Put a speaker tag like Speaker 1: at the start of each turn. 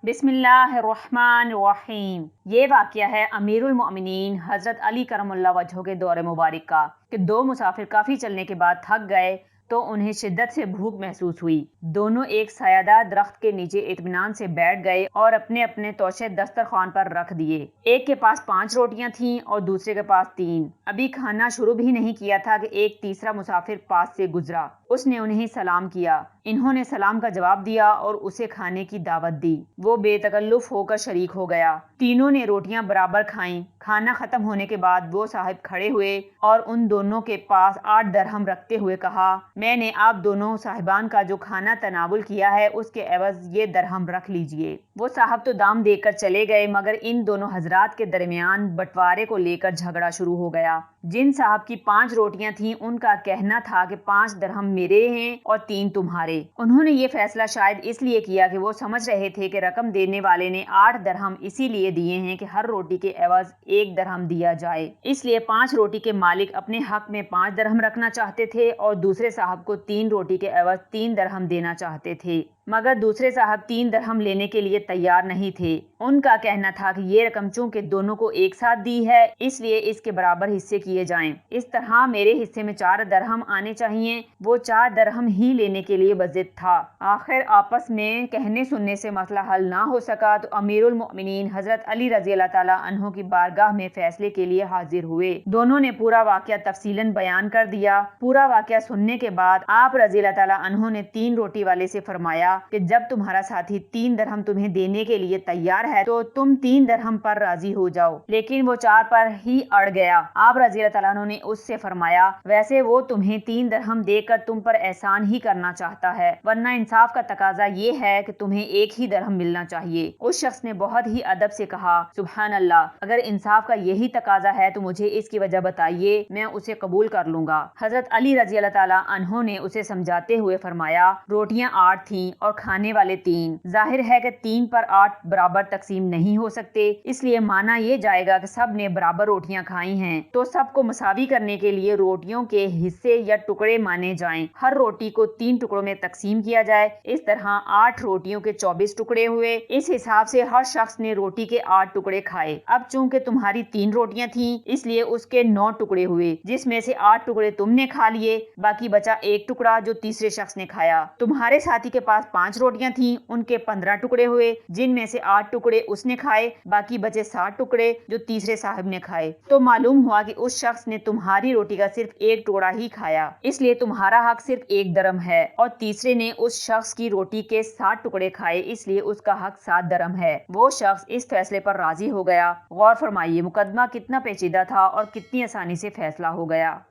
Speaker 1: बिस्मिल्लाहिर्रहमानिर्रहीम। ये वाक़या है अमीरुल मोमिनीन हज़रत अली करम अल्लाह वजह के दौर मुबारक का कि दो मुसाफिर काफ़ी चलने के बाद थक गए तो उन्हें शिद्दत से भूख महसूस हुई। दोनों एक सायादार दरख्त के नीचे इत्मीनान से बैठ गए और अपने अपने तोशे दस्तरखान पर रख दिए। एक के पास 5 रोटियां थीं और दूसरे के पास 3। अभी खाना शुरू भी नहीं किया था कि एक तीसरा मुसाफिर पास से गुजरा। उसने उन्हें सलाम किया। इन्होंने सलाम का जवाब दिया और उसे खाने की दावत दी। वो बेतकल्लुफ होकर शरीक हो गया। तीनों ने रोटियां बराबर खाईं। खाना खत्म होने के बाद वो साहिब खड़े हुए और उन दोनों के पास 8 दरहम रखते हुए कहा, मैंने आप दोनों साहिबान का जो खाना तनावुल किया है उसके एवज ये दरहम रख लीजिए। वो साहब तो दाम देकर चले गए, मगर इन दोनों हजरात के दरमियान बंटवारे को लेकर झगड़ा शुरू हो गया। जिन साहब की 5 रोटियां थीं उनका कहना था कि 5 दरहम मेरे हैं और 3 तुम्हारे। उन्होंने ये फैसला शायद इसलिए किया कि वो समझ रहे थे कि रकम देने वाले ने 8 दरहम इसीलिए दिए हैं कि हर रोटी के एवज 1 दरहम दिया जाए। इसलिए 5 रोटी के मालिक अपने हक में 5 दरहम रखना चाहते थे और दूसरे साहब को 3 रोटी के एवज 3 दरहम देना चाहते थे, मगर दूसरे साहब 3 दरहम लेने के लिए तैयार नहीं थे। उनका कहना था कि ये रकम चूंकि दोनों को एक साथ दी है इसलिए इसके बराबर हिस्से किए जाएं। इस तरह मेरे हिस्से में 4 दरहम आने चाहिए। वो 4 दरहम ही लेने के लिए बज़िद था। आखिर आपस में कहने सुनने से मसला हल ना हो सका तो अमीरुल मोमिनीन हजरत अली रज़ी अल्लाह ताला अन्हु की बारगाह में फैसले के लिए हाजिर हुए। दोनों ने पूरा वाक़या तफसीलन बयान कर दिया। पूरा वाक़या सुनने के बाद आप रज़ी अल्लाह ताला अन्हु ने 3 रोटी वाले से फरमाया कि जब तुम्हारा साथी 3 दरहम तुम्हें देने के लिए तैयार है तो तुम 3 दरहम पर राजी हो जाओ। लेकिन वो 4 पर ही अड़ गया। आप रज़ी अल्लाह ताला अन्हु ने उससे फरमाया, वैसे वो तुम्हें 3 दरहम देकर तुम पर एहसान ही करना चाहता है, वरना इंसाफ का तकाजा ये है कि तुम्हें 1 ही दरहम मिलना चाहिए। उस शख्स ने बहुत ही अदब से कहा, सुभान अल्लाह, अगर इंसाफ का यही तकाजा है तो मुझे इसकी वजह बताइए, मैं उसे कबूल कर लूंगा। हजरत अली रज़ी अल्लाह ताला अन्हु ने उसे समझाते हुए फरमाया, रोटियां 8 थीं और खाने वाले 3। जाहिर है कि 3 पर 8 बराबर तकसीम नहीं हो सकते, इसलिए माना ये जाएगा कि सब ने बराबर रोटियां खाई हैं, तो सबको मसावी करने के लिए रोटियों के हिस्से या टुकड़े माने जाएं। हर रोटी को 3 टुकड़ों में तकसीम किया जाए। इस तरह 8 रोटियों के 24 टुकड़े हुए। इस हिसाब से हर शख्स ने रोटी के 8 टुकड़े खाए। अब चूंकि तुम्हारी 3 रोटियां थीं इसलिए उसके 9 टुकड़े हुए, जिसमें से 8 टुकड़े तुमने खा लिए, बाकी बचा 1 टुकड़ा जो तीसरे शख्स ने खाया। तुम्हारे साथी के पास 5 रोटियां थीं, उनके 15 टुकड़े हुए, जिनमें से 8 टुकड़े उसने खाए, बाकी बचे 7 टुकड़े जो तीसरे साहब ने खाए। तो मालूम हुआ कि उस शख्स ने तुम्हारी रोटी का सिर्फ 1 टुकड़ा ही खाया, इसलिए तुम्हारा हक सिर्फ 1 दरहम है, और तीसरे ने उस शख्स की रोटी के 7 टुकड़े खाए, इसलिए उसका हक 7 दरहम है। वो शख्स इस फैसले पर राजी हो गया। गौर फरमाइए मुकदमा कितना पेचीदा था और कितनी आसानी से फैसला हो गया।